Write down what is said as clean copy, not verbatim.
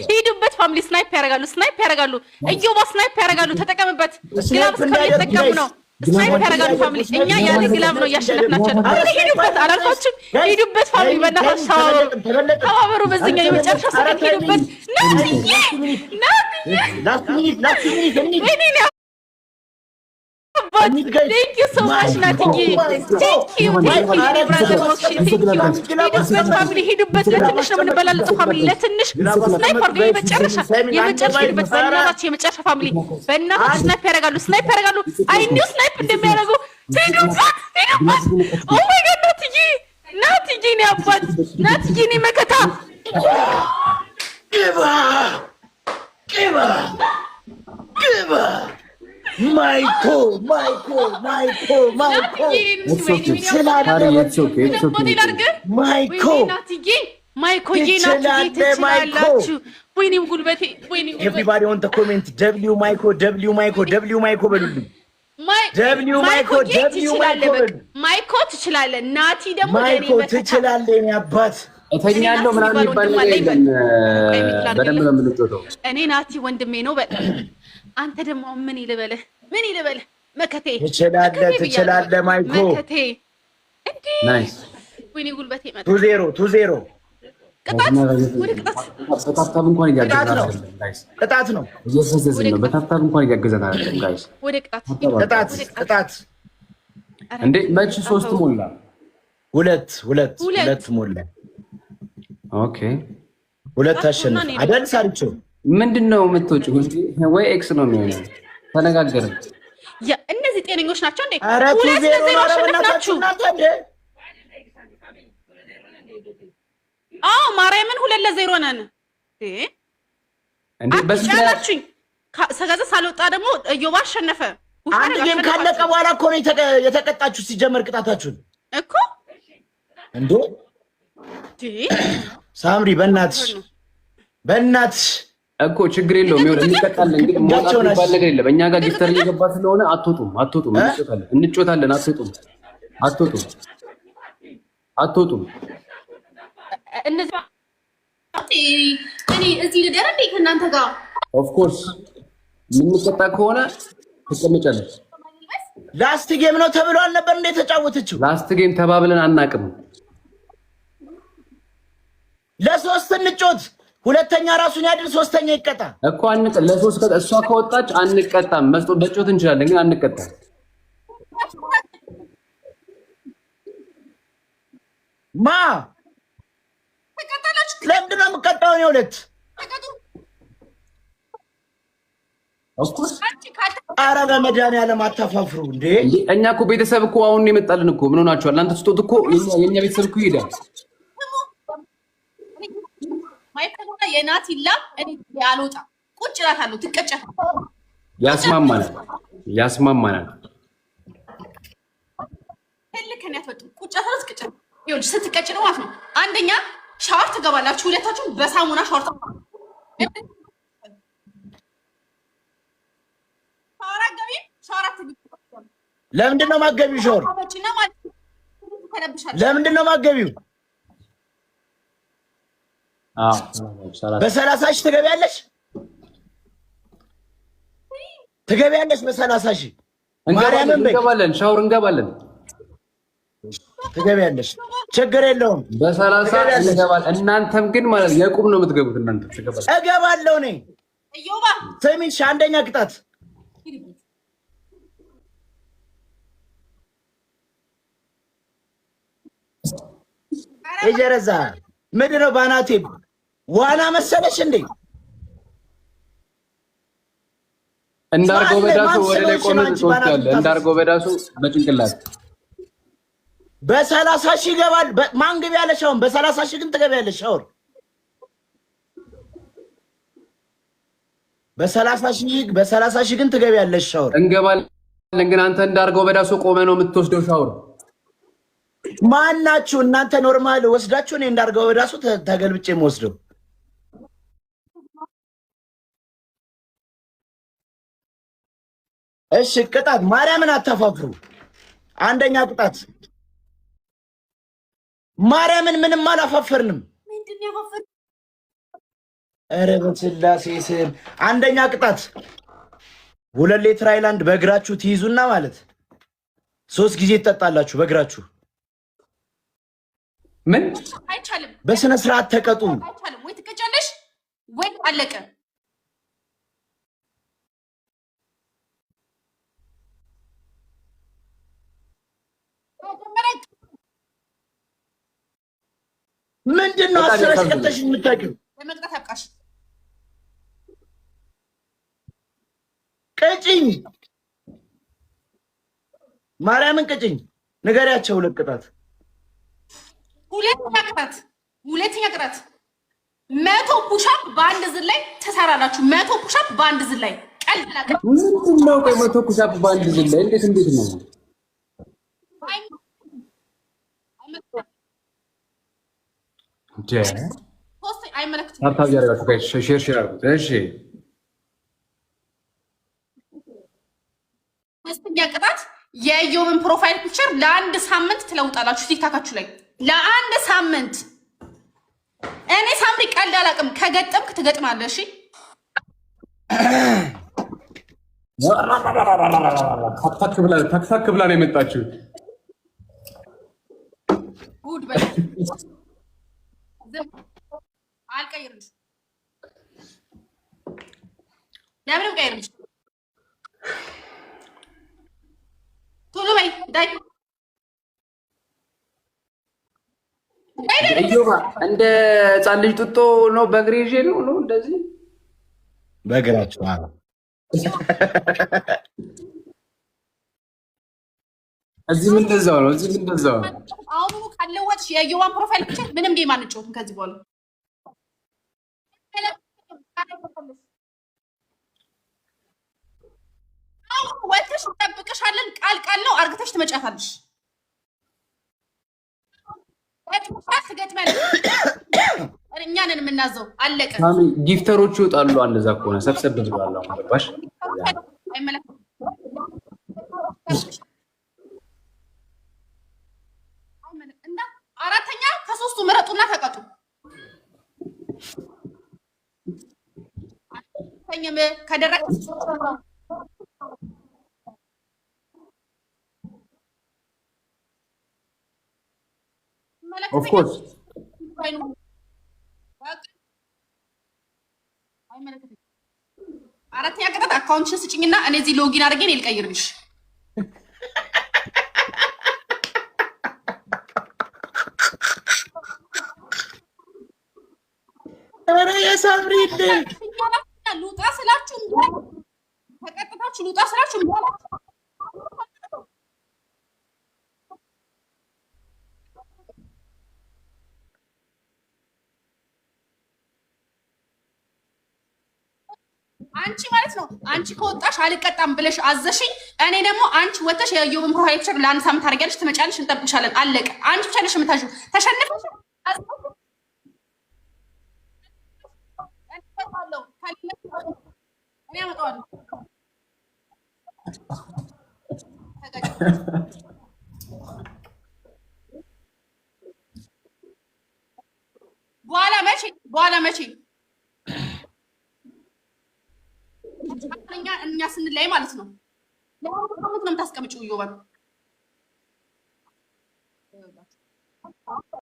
ሂዱበት ፋሚሊ ስናይፕ ያደርጋሉ እዮባ ስናይፕ ያደርጋሉ ተጠቀምበት ግላብ እስከሚጠቀሙ ነው ስናይፕ ያደርጋሉ ፋሚሊ እኛ ያለ ግላብ ነው ያሸነፍናቸው ሂዱበት አላልኳችሁም ሂዱበት ፋሚሊ በእናታችሁ ተባበሩ በዚህኛው የመጨረሻ ሰዓት ሂዱበት Thank you so much, Natigi. Thank you, brother Mokshi. Thank you. ሂዱበት ፋሚሊ ሂዱበት ለትንሽ ነው የምንበላለጠው ፋሚሊ ለትንሽ ስናይፐር ነው የመጨረሻ ሂዱበት በእናታችሁ የመጨረሻ ፋሚሊ በእናታችሁ ስናይፕ ያደርጋሉ አይ ኒው ስናይፕ እንደሚያደርጉ ሂዱበት ኦ ማይ ጋድ ናትዬ ነው አባት ናትዬ ነው መከታ ግባ Michael. Everybody on the comment. W Michael. Michael ትችላለህ ናቲ ደግሞ ትችላለህ የኔ አባት እተኛለሁ ምናምን ይባል በደንብ ነው የምንጮተው እኔ ናቲ ወንድሜ ነው በጣም አንተ ደግሞ ምን ይልበልህ መከቴ ትችላለህ ማይኮ መከቴ እንዴ ናይስ ወይኔ ጉልበቴ መጣ 2-0 ቅጣት በታብታብ እንኳን ያገዘናል ጋይስ ቅጣት ነው እየሰዘዝን ነው በታብታብ እንኳን ያገዘናል ጋይስ ወደ ቅጣት እንዴ መች 3 ሞላ 2 ሞላ ኦኬ 2 አሸነፈ አይደል ሳርቾ ምንድነው የምትወጪው ወይ ኤክስ ነው የሚሆነው ተነጋገርን ያ እነዚህ ጤነኞች ናቸው እንዴ ሁለት ናቸው ማርያምን 2-0 ነን እንዴ በስላችኝ ሰጋዘ ሳልወጣ ደግሞ እዮባ አሸነፈ አንድ ጌም ካለቀ በኋላ እኮ ነው የተቀጣችሁ ሲጀመር ቅጣታችሁን እኮ እንዴ ሳምሪ በእናትሽ እኮ ችግር የለውም ይኸውልህ እንቀጣለን እንግዲህ ሞታችሁ ባል ነገር የለም እኛ ጋር ጊፍተር እየገባ ስለሆነ አትወጡም እንጮታለን አትወጡም እነዚህ እኔ እዚህ ልደር እንዴ ከእናንተ ጋር ኦፍ ኮርስ የምንቀጣ ከሆነ ትቀመጫለሽ ላስት ጌም ነው ተብሏል ነበር እንዴ ተጫወተችው ላስት ጌም ተባብለን አናቅም ለሶስት እንጮት ሁለተኛ ራሱን ያድር ሶስተኛ ይቀጣ እኮ ለሶስት ቀጣ እሷ ከወጣች አንቀጣም መጮት እንችላለን ግን አንቀጣም ማ ለምንድን ነው የምትቀጣው ነው ሁለት ኧረ በመድኃኒዓለም አታፋፍሩ እንዴ እኛ እኮ ቤተሰብ እኮ አሁን የመጣልን እኮ ምን ሆናችኋል እናንተ ስጦት እኮ የኛ ቤተሰብ እኮ ይሄዳል ማይከሉና የናቲላ እኔ ያልወጣ ቁጭ እላታለሁ ትቀጨፋለህ ያስማማናል ከልከን ያትወጡ ቁጭ እላታለሁ ትቀጨፋለህ ይኸውልሽ ስትቀጭ ነው ማለት ነው አንደኛ ሻወር ትገባላችሁ ሁለታችሁ በሳሙና ሻወር ለምንድን ነው ማገቢው ሻወር ለምንድን ነው ማገቢው በ30 ሺህ ትገቢያለሽ በ30 ሺህ እንገባለን ሻወር እንገባለን ትገቢያለሽ ችግር የለውም በ30 እንገባለን እናንተም ግን ማለት የቁም ነው የምትገቡት እናንተ ትገባላችሁ እገባለሁ እኔ እዮባ ሰሚሽ አንደኛ ቅጣት እጀረዛ ምንድነው ባናቴ ዋና መሰለሽ እንዴ እንዳርጎ በዳሱ ወደ ላይ ቆመን ተወጣለ እንዳርጎ በዳሱ በጭንቅላት በ30 ሺህ ይገባል ማን ግብ ያለሽ አሁን በ30 ሺህ ግን ትገቢያለሽ ሻወር በ30 ሺህ ግን ትገቢያለሽ ሻወር እንገባለን ግን አንተ እንዳርጎ በዳሱ ቆመ ነው የምትወስደው ሻወር ማናችሁ እናንተ ኖርማል ወስዳችሁ እኔ እንዳርገው በዳሱ ተገልብጬ የምወስደው እሺ ቅጣት ማርያምን አታፋፍሩ። አንደኛ ቅጣት ማርያምን ምንም አላፋፈርንም። ምንድነው ያፋፈር? ኧረ በስላሴ ስም አንደኛ ቅጣት 2 ሊትር ሃይላንድ በእግራችሁ ትይዙና ማለት 3 ጊዜ ትጠጣላችሁ በእግራችሁ። ምን አይቻልም። በስነ ስርዓት ተቀጡ። አይቻልም። ወይ ትቀጫለሽ ወይ አለቀ። ምንድነው አስረስከተሽ የምታውቂው? ለመቅጣት ያብቃሽ። ቅጭኝ ማርያምን ቅጭኝ። ንገሪያቸው 2 ቅጣት። ሁለተኛ ቅጣት 100 ፑሻፕ በአንድ ዝል ላይ ተሰራላችሁ። 100 ፑሻፕ በአንድ ዝል ላይ ቀልድ አላውቅም። ምንድነው? 100 ፑሻፕ በአንድ ዝል ላይ እንዴት ነው? ሶስተኛ ቅጣት የኢዮብን ፕሮፋይል ፒክቸር ለአንድ ሳምንት ትለውጣላችሁ ቲክታካችሁ ላይ ለአንድ ሳምንት። እኔ ሳምሪ ቀልድ አላውቅም። ከገጠምክ ትገጥማለህ። እሺ ታክታክ ብላ ነው የመጣችው። ጉድ በል አልቀይርልሽ። ለምንም ቀይርልሽ። ቶሎ በይ ዳይ ኢዮባ እንደ ሕፃን ልጅ ጡጦ ነው በእግሬ ይዤ ነው እንደዚህ በእግራችሁ። እዚህም እንደዛው ነው። አሁኑ ካለወጥሽ የኢዮባን ፕሮፋይል ብቻ ምንም ጌም አንጫወትም ከዚህ በኋላ። ወጥሽ እንጠብቅሻለን። ቃል ነው አርግተሽ ትመጫታለሽ። እኛ ነን የምናዘው። አለቀ። ጊፍተሮቹ ይወጣሉ። እንደዛ ከሆነ ሰብሰብ ብሏል። ገባሽ? እና አራተኛ ከ3ቱ ምረጡና ተቀጡ። ተኝም ከደረቀ ኦፍ ኮርስ አራተኛ ቅጣት አካውንትሽን ስጭኝና እኔ እዚህ ሎጊን አድርጌ እኔ ልቀይርልሽ። ኧረ የሳምሪ ልውጣ ስላችሁ ተቀጥታችሁ ልውጣ ስላችሁ አንቺ ማለት ነው። አንቺ ከወጣሽ አልቀጣም ብለሽ አዘሽኝ። እኔ ደግሞ አንቺ ወጥተሽ የኢዮብን ፕሮፋይል ፒክቸር ለአንድ ሳምንት ታደርጊያለሽ፣ ትመጫለሽ፣ እንጠብቅሻለን። አለቀ። አንቺ ብቻ ነሽ የምታዥው። ተሸንፈሽ እኔ አመጣዋለሁ። በኋላ መቼ እኛ ስንላይ ማለት ነው። ለምን ነው የምታስቀምጪው ኢዮብን?